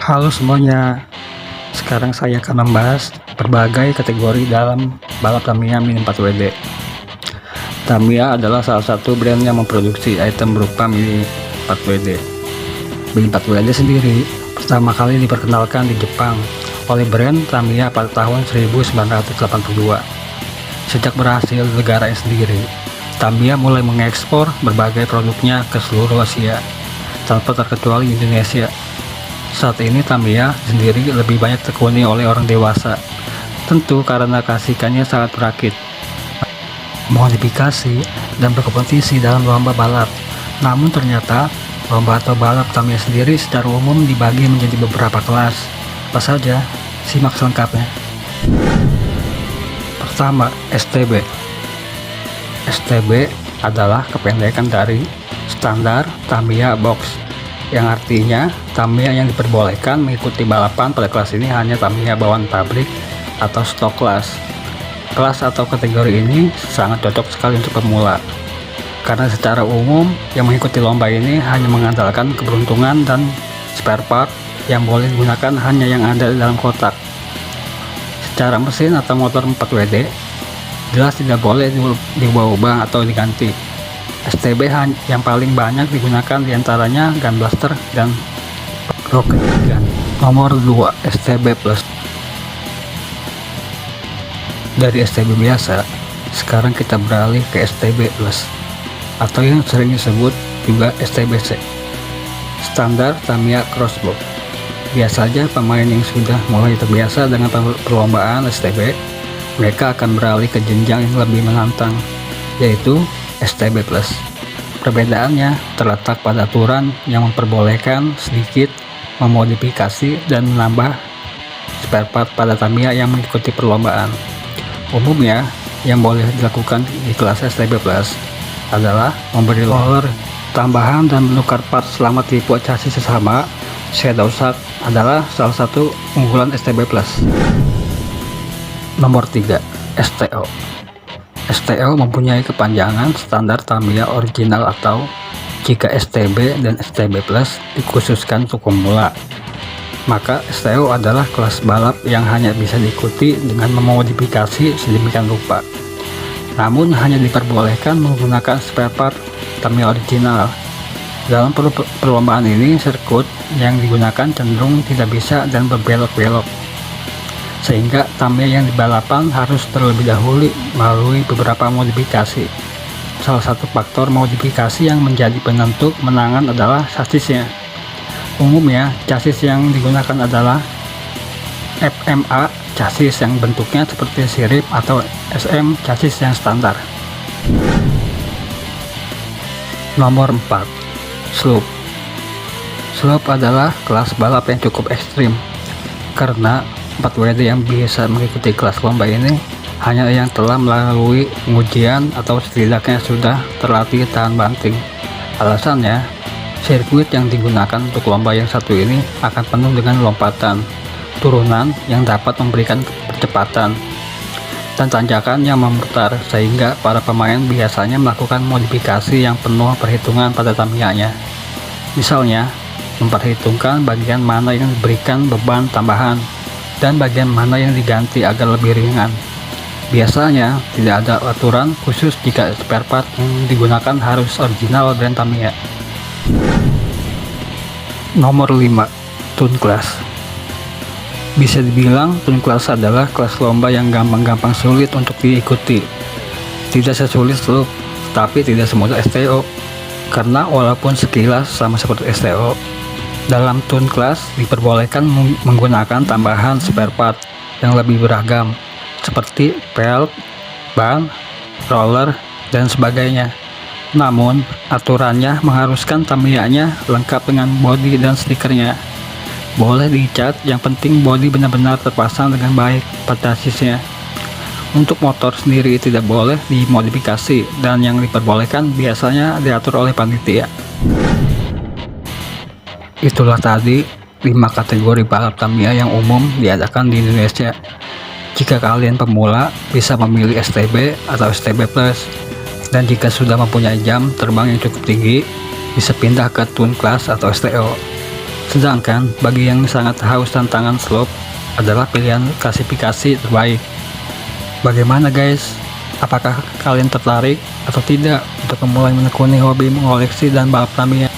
Halo semuanya, sekarang saya akan membahas berbagai kategori dalam balap Tamiya Mini 4WD. Tamiya adalah salah satu brand yang memproduksi item berupa Mini 4WD. Mini 4WD sendiri pertama kali diperkenalkan di Jepang oleh brand Tamiya pada tahun 1982. Sejak berhasil di negaranya sendiri, Tamiya mulai mengekspor berbagai produknya ke seluruh Asia, tanpa terkecuali Indonesia. Saat ini Tamiya sendiri lebih banyak tekuni oleh orang dewasa, tentu karena keasikannya sangat berakit, modifikasi, dan berkompetisi dalam lomba balap. Namun ternyata lomba atau balap Tamiya sendiri secara umum dibagi menjadi beberapa kelas. Apa saja? Simak selengkapnya. Pertama, STB. STB adalah kependekan dari Standar Tamiya Box, yang artinya Tamiya yang diperbolehkan mengikuti balapan pada kelas ini hanya Tamiya bawaan pabrik atau stock class. Kelas atau kategori ini sangat cocok sekali untuk pemula, karena secara umum yang mengikuti lomba ini hanya mengandalkan keberuntungan dan spare part yang boleh digunakan hanya yang ada di dalam kotak. Secara mesin atau motor 4WD jelas tidak boleh diubah-ubah atau diganti. STB yang paling banyak digunakan diantaranya Gun Blaster dan Rocket Gun. Nomor 2, STB Plus. Dari STB biasa, sekarang kita beralih ke STB Plus, atau yang sering disebut juga STBC, Standar Tamiya Crossbox. Biasanya pemain yang sudah mulai terbiasa dengan perlombaan STB, mereka akan beralih ke jenjang yang lebih menantang, yaitu STB Plus. Perbedaannya terletak pada aturan yang memperbolehkan sedikit memodifikasi dan menambah spare part pada Tamiya yang mengikuti perlombaan. Umumnya yang boleh dilakukan di kelas STB Plus adalah memberi roller tambahan dan menukar part selama tipe chassis sesama. Shadow Shock adalah salah satu unggulan STB Plus. Nomor 3, STO. STO mempunyai kepanjangan standar Tamiya original, atau jika STB dan STB Plus dikhususkan untuk pemula, maka STO adalah kelas balap yang hanya bisa diikuti dengan memodifikasi sedemikian rupa, namun hanya diperbolehkan menggunakan spare part Tamiya original. Dalam perlombaan ini, sirkuit yang digunakan cenderung tidak bisa dan berbelok-belok, sehingga Tamiya yang dibalapan harus terlebih dahulu melalui beberapa modifikasi. Salah satu faktor modifikasi yang menjadi penentu kemenangan adalah chassisnya. Umumnya chassis yang digunakan adalah FMA chassis yang bentuknya seperti sirip, atau SM chassis yang standar. Nomor 4, Slope. Slope adalah kelas balap yang cukup ekstrim, karena 4WD yang bisa mengikuti kelas lomba ini hanya yang telah melalui pengujian atau setidaknya sudah terlatih tahan banting. Alasannya, sirkuit yang digunakan untuk lomba yang satu ini akan penuh dengan lompatan, turunan yang dapat memberikan percepatan, dan tanjakan yang memutar, sehingga para pemain biasanya melakukan modifikasi yang penuh perhitungan pada Tamiyanya. Misalnya, memperhitungkan bagian mana yang diberikan beban tambahan dan bagian mana yang diganti agar lebih ringan. Biasanya tidak ada aturan khusus jika spare part yang digunakan harus original brand Tamiya. Nomor 5, Tune Class. Bisa dibilang Tune Class adalah kelas lomba yang gampang-gampang sulit untuk diikuti. Tidak sesulit Slope, tapi tidak semudah STO, karena walaupun sekilas sama seperti STO, dalam Tune Class diperbolehkan menggunakan tambahan spare part yang lebih beragam, seperti pelk, ban, roller, dan sebagainya. Namun, aturannya mengharuskan Tamiyanya lengkap dengan bodi dan stikernya. Boleh dicat, yang penting bodi benar-benar terpasang dengan baik pada chassisnya. Untuk motor sendiri tidak boleh dimodifikasi, dan yang diperbolehkan biasanya diatur oleh panitia. Itulah tadi 5 kategori balap Tamiya yang umum diadakan di Indonesia. Jika kalian pemula, bisa memilih STB atau STB Plus, dan jika sudah mempunyai jam terbang yang cukup tinggi, bisa pindah ke Tune Class atau STO. Sedangkan bagi yang sangat haus tantangan slope adalah pilihan klasifikasi terbaik. Bagaimana guys? Apakah kalian tertarik atau tidak untuk memulai menekuni hobi mengoleksi dan balap Tamiya?